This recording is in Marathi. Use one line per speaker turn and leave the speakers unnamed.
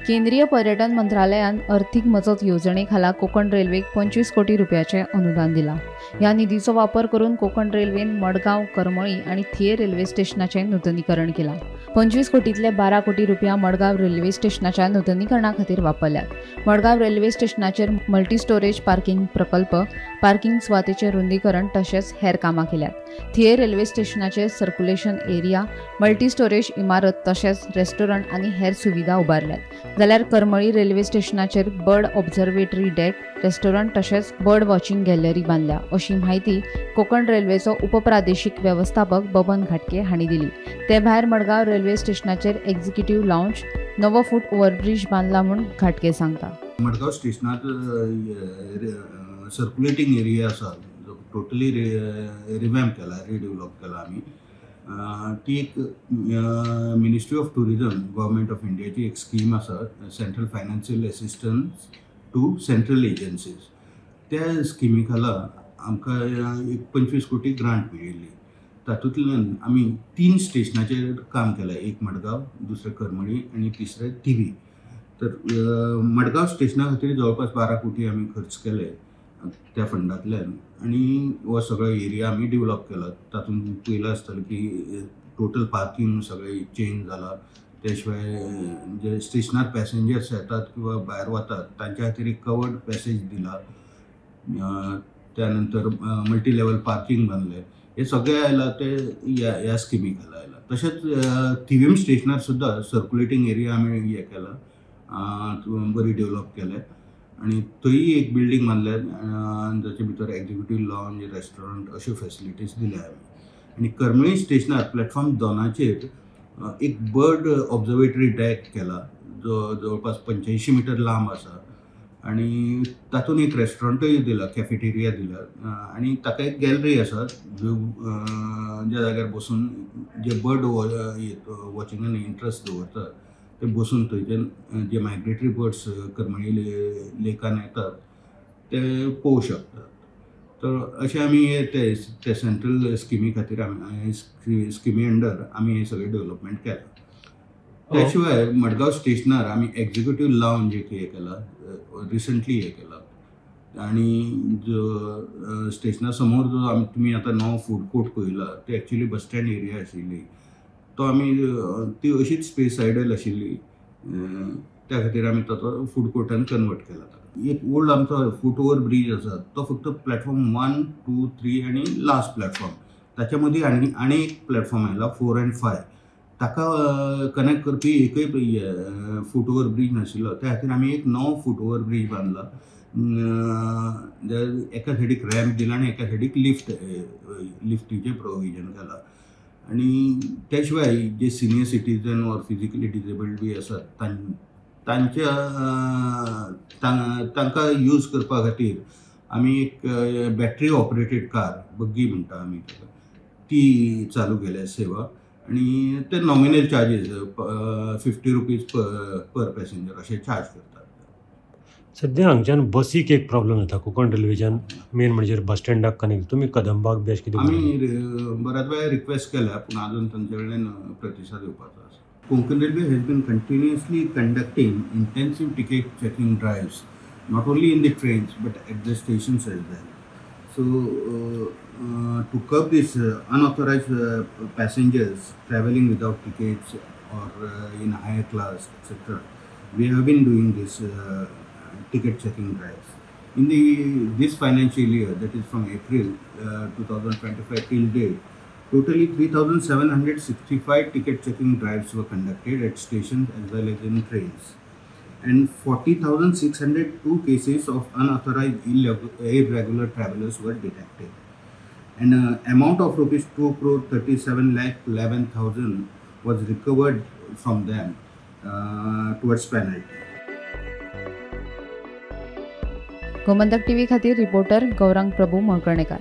केंद्रीय पर्यटन मंत्रालयान आर्थीक मजत येवजणे कोकण रेल्वेक 25 कोटी रुपयाचे अनुदान दिला। ह्या निधीचो वापर करून कोकण रेल्वेन मडगांव, करमळी आणि थिये रेल्वे स्टेशनाचे नूतनीकरण केला। 25 कोटींतले 12 कोटी रुपया मडगांव रेल्वे स्टेशनाच्या नूतनीकरणा खातीर वापरल्यात। मडगांव रेल्वे स्टेशनाचेर मल्टी स्टोरेज पार्किंग प्रकल्प, पार्किंग सुवातेचे रुंदीकरण तशेंच हेर कामां केल्यात। थिये रेल्वे स्टेशनाचेर सर्क्युलेशन एरिया, मल्टी स्टोरेज इमारत तशेंच रेस्टॉरंट आणि हेर सुविधा उबारल्यात। जाल्यार करमळी रेल्वे स्टेशनाचेर बर्ड ऑब्झर्वेटरी डेक, रेस्टॉरंट तशेंच बर्ड वॉचिंग गॅलरी बांदल्या, अशी माहिती कोकण रेल्वेचो उपप्रादेशीक व्यवस्थापक बबन घाटके हांणी दिली। ते भायर मडगांव रेल्वे स्टेशनाचेर एक्झिक्युटिव्ह लाऊंज, नवो फूट ओव्हरब्रिज बांदला म्हूण घाटके सांगता।
मडगांव स्टेशनात सर्क्युलेटिंग एरिया आसा जो टोटली रिवॅम्प केला, रिडेव्हलप केला आमी। ती एक ministry of tourism government of इंडियाची एक स्कीम आसा, central financial assistance to central agencies. त्या स्किमी खाला आमकां एक 25 कोटी ग्रांट मेळिल्ली। तातूंतल्यान आमी 3 स्टेशनाचेर काम केलां, एक मडगांव, दुसरें करमळी आणि तिसरें थिवी। तर मडगांव स्टेशना खातीर जवळपास 12 कोटी आमी खर्च केले त्या फंडांतल्यान, आणि हो सगळो एरिया आमी डेव्हलप केला। तातूंत पयलें आसतलें की टोटल पार्किंग सगळें चेंज जाला, त्या शिवाय जे स्टेशनार पॅसेंजर्स येतात किंवा भायर वतात तांच्या खातीर एक कवर्ड पॅसेज दिला। त्यानंतर मल्टी लेवल पार्किंग बांदलें। हे सगळें आयला ते ह्या स्किमी खाला आयला। तशेंच थिवीम स्टेशनार सुद्दां सर्क्युलेटिंग एरिया आमी हे केला, बरी डेव्हलप केले, आणि थंय एक बिल्डींग बांदल्या जाचे भितर एक्झिक्युटिव्ह लॉन्ज, रेस्टॉरंट अश्यो फॅसिलिटीज दिल्या आमी। आणि करमळी स्टेशनार प्लॅटफॉर्म 2चेर एक बर्ड ऑब्झर्वेटरी डेक केला जो जवळपास 85 मीटर लांब आसा, आणि तातूंत एक रेस्टॉरंटूय दिला, कॅफेटेरिया दिला, आणि ताका एक गॅलरी आसा ज्या जाग्यार बसून जे बर्ड वॉचिंगान इंट्रस्ट दवरतात ते बसून थंयच्यान जे मायग्रेटरी बर्ड्स करमळी लेकान येतात ते पळोवंक शकतात। तर अशें आमी ते सेंट्रल स्किमी खातीर स्किमी अंडर आमी हे सगळे डेव्हलपमेंट केला। त्या शिवाय मडगांव स्टेशनार आमी एक्झिक्युटिव्ह लाऊंज एक हे केला, रिसंटली हे केला, आणि जो स्टेशना समोर जो तुमी आतां नवो फूड कोर्ट पळयला ते एक्चुअली बस स्टँड एरिया आशिल्ली, तो आमी ती अशीच स्पेस आयडल आशिल्ली, त्या खातीर आमी ताचो फूड कोर्टान कन्वर्ट केला। एक ओल्ड आमचो फूट ओवर ब्रिज आसा तो फक्त प्लॅटफॉर्म 1, 2, 3 आणि लास्ट प्लॅटफॉर्म, ताच्या मदीं आनी एक प्लॅटफॉर्म आयला 4 and 5, ताका कनेक्ट करपी एकूय फूट ओवर ब्रिज नाशिल्लो, त्या खातीर आमी एक नवो फूट ओवर ब्रिज बांदला। एका सायडीक रॅम्प दिला आणि एका सायडीक लिफ्टीचें प्रोविजन केलां। आणि त्या शिवाय जे senior citizen or physically disabled बी आसात तांकां यूज करपा खातीर आमी एक बॅटरी ऑपरेटेड कार, बग्गी म्हणटा आमी ताका, ती चालू केल्या सेवा, आणि ते nominal charges 50 rupees per passenger अशें चार्ज करतात।
सध्या हांगच्यान बसीक एक प्रॉब्लेम जाता कोकण रेल्वेच्यान, मेन म्हणजे बस स्टँडाक कनेक्ट। तुमी कदंबाक बी अशें कितें
आमी बऱ्याच वेळा रिक्वेस्ट केल्या, पूण अजून तांचे कडल्यान प्रतिसाद येवपाचो आसा। Konkan railway has been continuously conducting intensive ticket checking drives, not only in the trains but at the stations as well. So to curb this unauthorized passengers traveling without tickets or in higher class etc., we have been doing this ticket checking drives. In this financial year, that is from April 2025 till date, totally 3,765 ticket checking drives were conducted at stations as well as in trains, and 40,602 cases of unauthorized irregular travelers were detected, and amount of rupees 2,37,11,000 was recovered from them towards penalty.
Gomantak TV खातीर रिपोर्टर गौरांग प्रभू मळकर्णेकार।